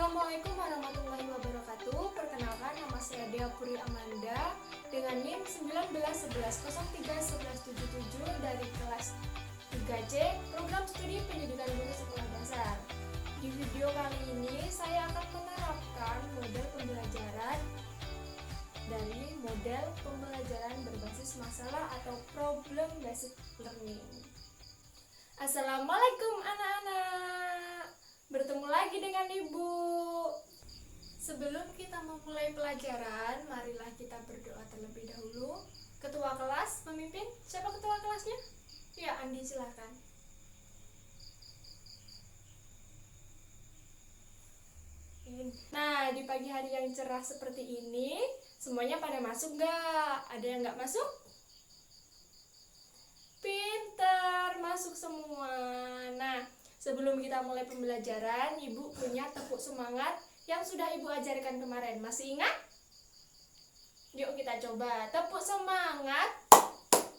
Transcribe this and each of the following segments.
Assalamualaikum warahmatullahi wabarakatuh. Perkenalkan, nama saya Dea Puri Amanda dengan NIM 1911031177 dari kelas 3C Program Studi Pendidikan Guru Sekolah Dasar. Di video kali ini saya akan menerapkan model pembelajaran dari model pembelajaran berbasis masalah atau problem based learning. Assalamualaikum anak-anak, bertemu lagi dengan Ibu. Sebelum kita memulai pelajaran, marilah kita berdoa terlebih dahulu. Ketua kelas, pemimpin, siapa ketua kelasnya? Ya, Andi, silahkan. Nah, di pagi hari yang cerah seperti ini, semuanya pada masuk nggak? Ada yang nggak masuk? Pinter, masuk semua. Nah, sebelum kita mulai pembelajaran, Ibu punya tepuk semangat yang sudah Ibu ajarkan kemarin. Masih ingat? Yuk kita coba. Tepuk semangat.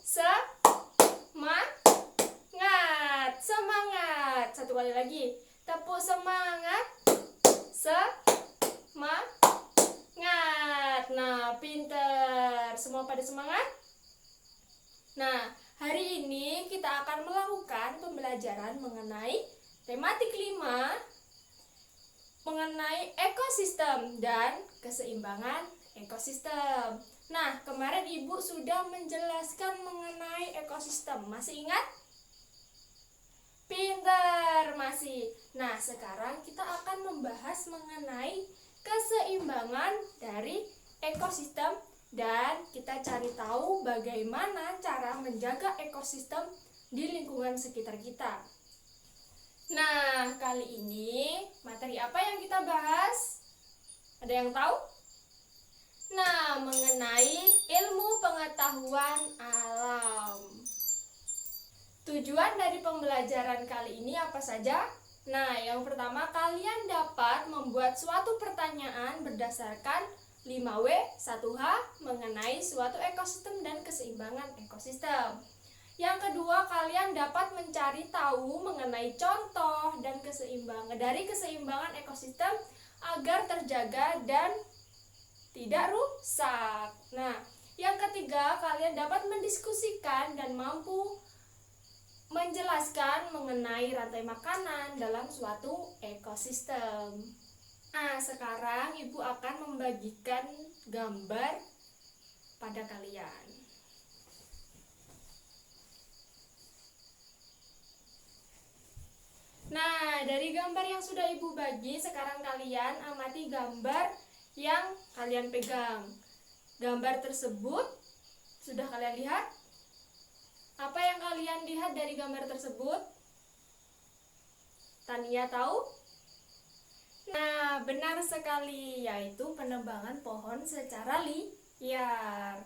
Semangat. Semangat. Satu kali lagi. Tepuk semangat. Semangat. Nah, pinter. Semua pada semangat? Nah, hari ini kita akan melakukan pembelajaran mengenai tematik 5 mengenai ekosistem dan keseimbangan ekosistem. Nah, kemarin Ibu sudah menjelaskan mengenai ekosistem. Masih ingat? Pintar, masih. Nah, sekarang kita akan membahas mengenai keseimbangan dari ekosistem dan kita cari tahu bagaimana cara menjaga ekosistem di lingkungan sekitar kita. Nah, kali ini materi apa yang kita bahas? Ada yang tahu? Nah, mengenai ilmu pengetahuan alam. Tujuan dari pembelajaran kali ini apa saja? Nah, yang pertama, kalian dapat membuat suatu pertanyaan berdasarkan 5W 1H mengenai suatu ekosistem dan keseimbangan ekosistem. Yang kedua, kalian dapat mencari tahu mengenai contoh dan keseimbangan ekosistem agar terjaga dan tidak rusak. Nah, yang ketiga, kalian dapat mendiskusikan dan mampu menjelaskan mengenai rantai makanan dalam suatu ekosistem. Nah, sekarang Ibu akan membagikan gambar pada kalian. Nah, dari gambar yang sudah Ibu bagi, sekarang kalian amati gambar yang kalian pegang. Gambar tersebut sudah kalian lihat? Apa yang kalian lihat dari gambar tersebut? Tania tahu? Nah, benar sekali, yaitu penebangan pohon secara liar.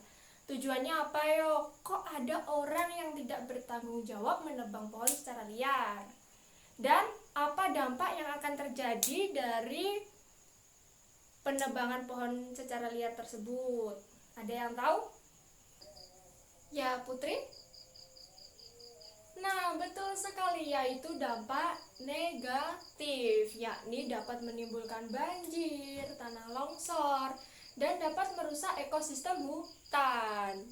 Tujuannya apa yo? Kok ada orang yang tidak bertanggung jawab menebang pohon secara liar? Dan apa dampak yang akan terjadi dari penebangan pohon secara liar tersebut? Ada yang tahu? Ya, Putri? Nah, betul sekali, yaitu dampak negatif, yakni dapat menimbulkan banjir, tanah longsor, dan dapat merusak ekosistem hutan.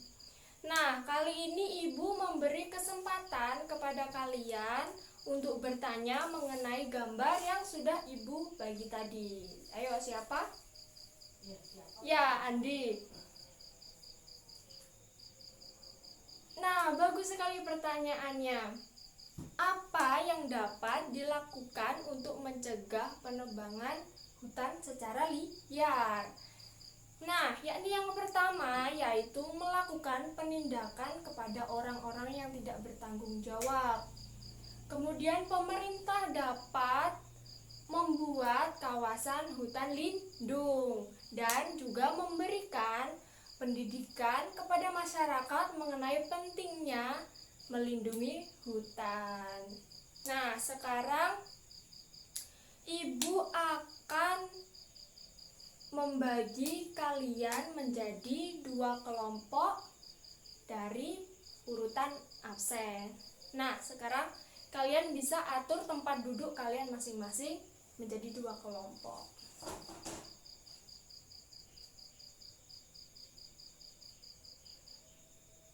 Nah, kali ini Ibu memberi kesempatan kepada kalian untuk bertanya mengenai gambar yang sudah Ibu bagi tadi. Ayo, siapa? Ya, Andi. Nah, bagus sekali pertanyaannya. Apa yang dapat dilakukan untuk mencegah penebangan hutan secara liar? Nah, yakni yang pertama yaitu melakukan penindakan kepada orang-orang yang tidak bertanggung jawab. Kemudian pemerintah dapat membuat kawasan hutan lindung dan juga memberikan pendidikan kepada masyarakat mengenai pentingnya melindungi hutan. Nah, sekarang Ibu akan membagi kalian menjadi 2 kelompok dari urutan absen. Nah, sekarang kalian bisa atur tempat duduk kalian masing-masing menjadi 2 kelompok.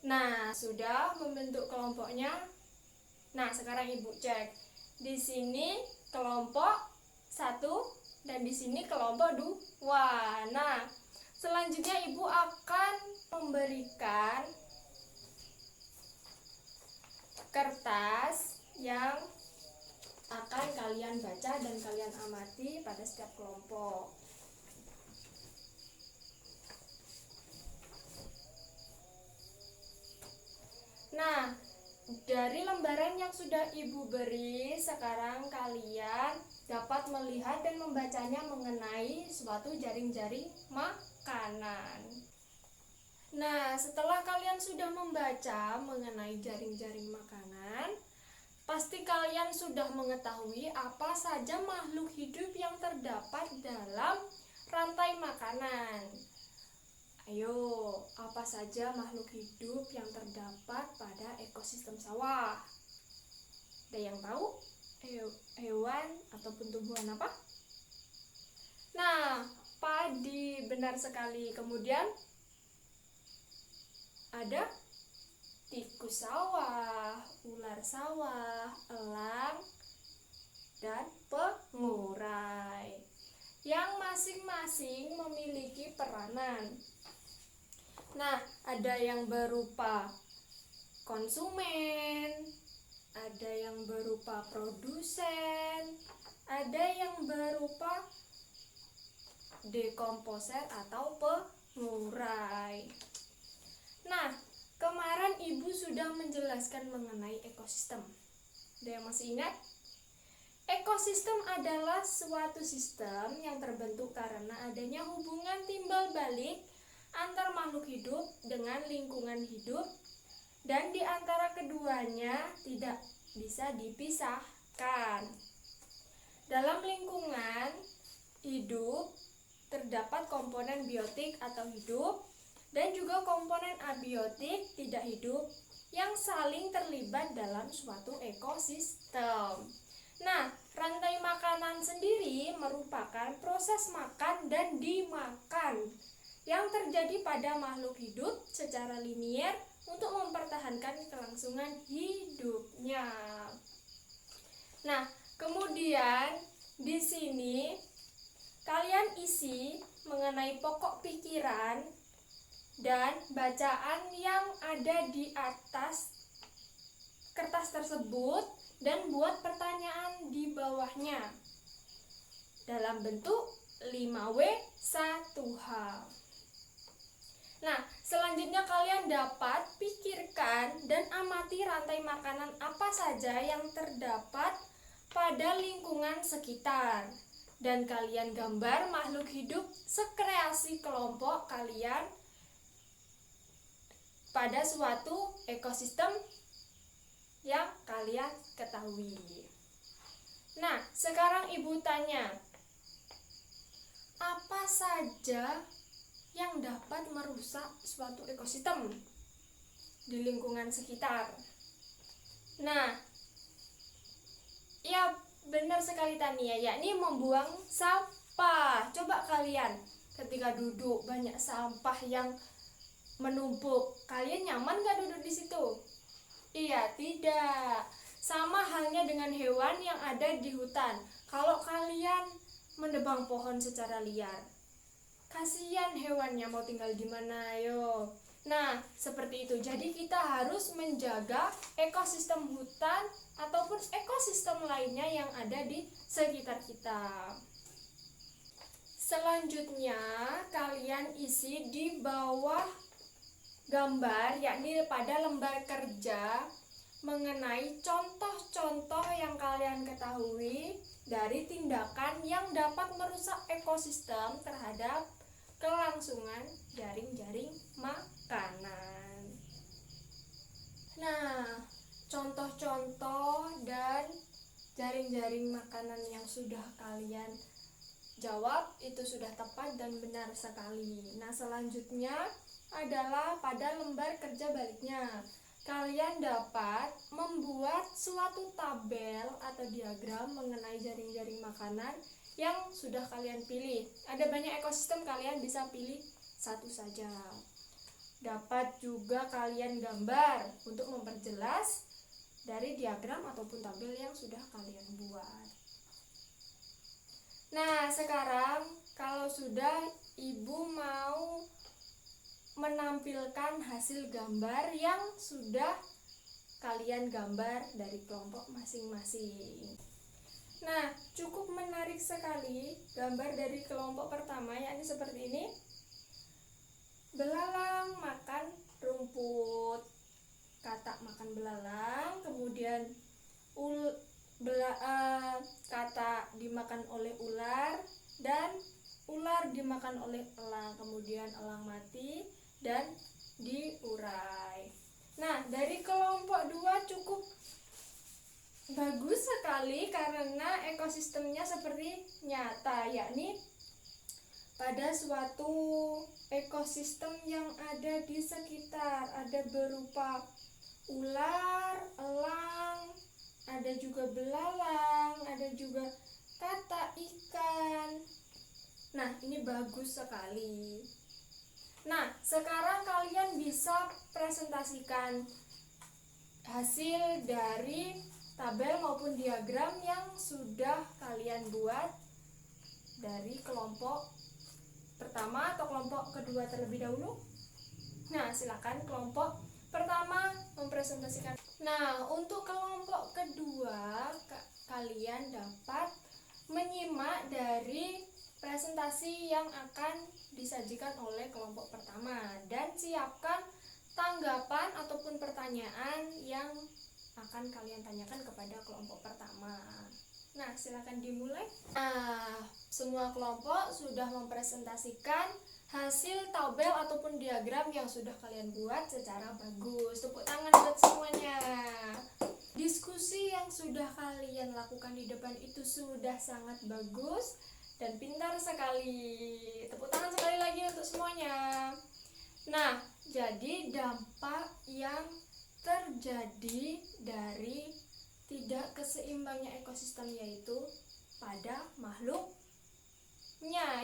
Nah, sudah membentuk kelompoknya. Nah, sekarang Ibu cek. Di sini kelompok 1 dan di sini kelompok 2. Nah, selanjutnya Ibu akan memberikan kertas yang akan kalian baca dan kalian amati pada setiap kelompok. Nah, dari lembaran yang sudah Ibu beri, sekarang kalian dapat melihat dan membacanya mengenai suatu jaring-jaring makanan. Nah, setelah kalian sudah membaca mengenai jaring-jaring makanan, pasti kalian sudah mengetahui apa saja makhluk hidup yang terdapat dalam rantai makanan. Ayo, apa saja makhluk hidup yang terdapat pada ekosistem sawah? Ada yang tahu? Hewan ataupun tumbuhan apa? Nah, padi, benar sekali. Kemudian ada tikus sawah, ular sawah, elang, dan pengurai yang masing-masing memiliki peranan. Nah, ada yang berupa konsumen, ada yang berupa produsen, ada yang berupa dekomposer atau pengurai. Nah, kemarin Ibu sudah menjelaskan mengenai ekosistem. Ada yang masih ingat? Ekosistem adalah suatu sistem yang terbentuk karena adanya hubungan timbal balik antar makhluk hidup dengan lingkungan hidup, dan di antara keduanya tidak bisa dipisahkan. Dalam lingkungan hidup terdapat komponen biotik atau hidup dan juga komponen abiotik tidak hidup yang saling terlibat dalam suatu ekosistem. Nah, rantai makanan sendiri merupakan proses makan dan dimakan yang terjadi pada makhluk hidup secara linier untuk mempertahankan kelangsungan hidupnya. Nah, kemudian di sini kalian isi mengenai pokok pikiran dan bacaan yang ada di atas kertas tersebut dan buat pertanyaan di bawahnya dalam bentuk 5W 1H. Nah, selanjutnya kalian dapat pikirkan dan amati rantai makanan apa saja yang terdapat pada lingkungan sekitar. Dan kalian gambar makhluk hidup sekreasi kelompok kalian pada suatu ekosistem yang kalian ketahui. Nah, sekarang Ibu tanya, apa saja yang dapat merusak suatu ekosistem di lingkungan sekitar? Nah, ya benar sekali Tania, yakni membuang sampah. Coba kalian ketika duduk banyak sampah yang menumpuk, kalian nyaman gak duduk di situ? Iya, tidak. Sama halnya dengan hewan yang ada di hutan. Kalau kalian menebang pohon secara liar, kasihan hewannya mau tinggal di mana, ayo. Nah, seperti itu. Jadi kita harus menjaga ekosistem hutan ataupun ekosistem lainnya yang ada di sekitar kita. Selanjutnya, kalian isi di bawah gambar, yakni pada lembar kerja, mengenai contoh-contoh yang kalian ketahui dari tindakan yang dapat merusak ekosistem terhadap kelangsungan jaring-jaring makanan. Nah, contoh-contoh dan jaring-jaring makanan yang sudah kalian jawab itu sudah tepat dan benar sekali. Nah, selanjutnya adalah pada lembar kerja baliknya. kalian dapat membuat suatu tabel atau diagram mengenai jaring-jaring makanan yang sudah kalian pilih. Ada banyak ekosistem, kalian bisa pilih satu saja. Dapat juga kalian gambar untuk memperjelas dari diagram ataupun tabel yang sudah kalian buat. Nah, sekarang kalau sudah ibu mau menampilkan hasil gambar yang sudah kalian gambar dari kelompok masing-masing. Nah, cukup menarik sekali gambar dari kelompok pertama, yakni seperti ini. Belalang makan rumput. Kata makan belalang, kemudian kata dimakan oleh ular, dan ular dimakan oleh elang, kemudian elang mati dan diurai. Nah, dari kelompok 2 cukup bagus sekali karena ekosistemnya seperti nyata, yakni pada suatu ekosistem yang ada di sekitar, ada berupa ular, elang, ada juga belalang, ada juga kata ikan. Nah, ini bagus sekali. Nah, sekarang kalian bisa presentasikan hasil dari tabel maupun diagram yang sudah kalian buat dari kelompok pertama atau kelompok kedua terlebih dahulu. Nah, silakan kelompok pertama mempresentasikan. Nah, untuk kelompok kedua, kalian dapat menyimak dari presentasi yang akan disajikan oleh kelompok pertama dan siapkan tanggapan ataupun pertanyaan yang akan kalian tanyakan kepada kelompok pertama. Nah, silakan dimulai. Nah, semua kelompok sudah mempresentasikan hasil tabel ataupun diagram yang sudah kalian buat secara bagus. Tepuk tangan buat semuanya. Diskusi yang sudah kalian lakukan di depan itu sudah sangat bagus dan pintar sekali. Tepuk tangan sekali lagi untuk semuanya. Nah, jadi dampak yang terjadi dari tidak keseimbangnya ekosistem yaitu pada makhluknya,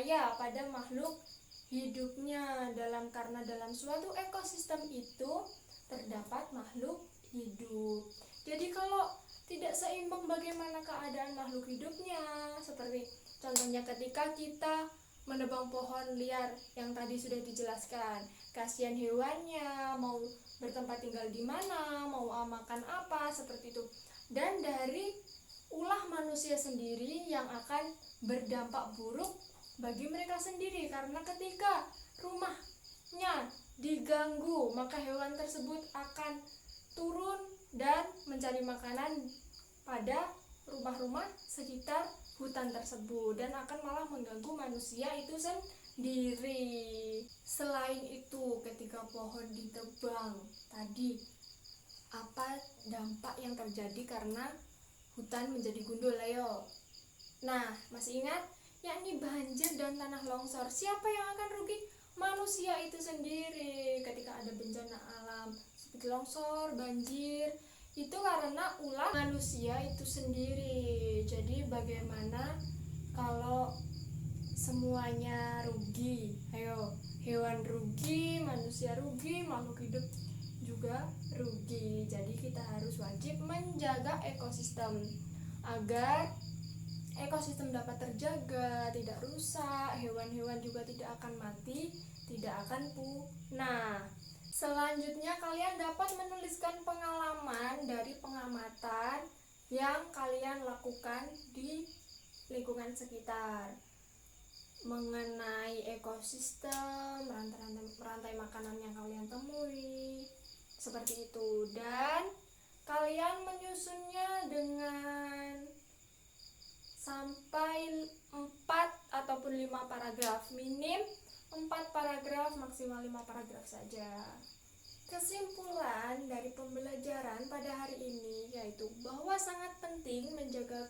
ya, pada makhluk hidupnya. Karena dalam suatu ekosistem itu terdapat makhluk hidup. Jadi kalau tidak seimbang, bagaimana keadaan makhluk hidupnya? Seperti contohnya ketika kita menebang pohon liar yang tadi sudah dijelaskan, kasihan hewannya, mau bertempat tinggal di mana, mau makan apa, seperti itu. Dan dari ulah manusia sendiri yang akan berdampak buruk bagi mereka sendiri, karena ketika rumahnya diganggu, maka hewan tersebut akan turun dan mencari makanan pada rumah-rumah sekitar hutan tersebut dan akan malah mengganggu manusia itu sendiri. Selain itu, ketika pohon ditebang tadi, apa dampak yang terjadi karena hutan menjadi gundul? Ayo. Nah, masih ingat? Yakni banjir dan tanah longsor. Siapa yang akan rugi? Manusia itu sendiri. Ketika ada bencana alam seperti longsor, banjir, itu karena ulah manusia itu sendiri. Jadi bagaimana kalau semuanya rugi? Ayo, hewan rugi, manusia rugi, makhluk hidup juga rugi. Jadi kita harus wajib menjaga ekosistem agar ekosistem dapat terjaga, tidak rusak, hewan-hewan juga tidak akan mati, tidak akan punah. Selanjutnya kalian dapat menuliskan pengalaman dari pengamatan yang kalian lakukan di lingkungan sekitar mengenai ekosistem, rantai makanan yang kalian temui, seperti itu. Dan kalian menyusunnya dengan sampai 4 ataupun 5 paragraf, minim 4 paragraf, maksimal 5 paragraf saja. Kesimpulan dari pembelajaran pada hari ini yaitu bahwa sangat penting menjaga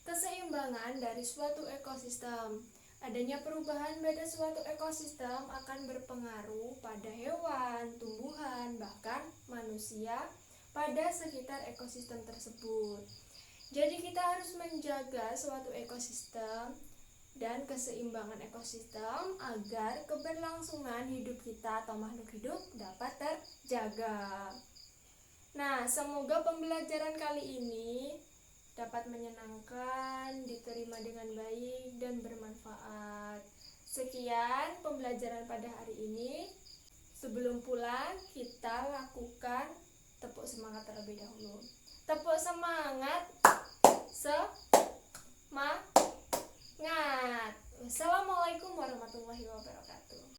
keseimbangan dari suatu ekosistem. Adanya perubahan pada suatu ekosistem akan berpengaruh pada hewan, tumbuhan, bahkan manusia pada sekitar ekosistem tersebut. Jadi kita harus menjaga suatu ekosistem dan keseimbangan ekosistem agar keberlangsungan hidup kita atau makhluk hidup dapat terjaga. Nah, semoga pembelajaran kali ini dapat menyenangkan, diterima dengan baik, dan bermanfaat. Sekian pembelajaran pada hari ini. Sebelum pulang, kita lakukan tepuk semangat terlebih dahulu. Tepuk semangat, semangat. Wassalamualaikum warahmatullahi wabarakatuh.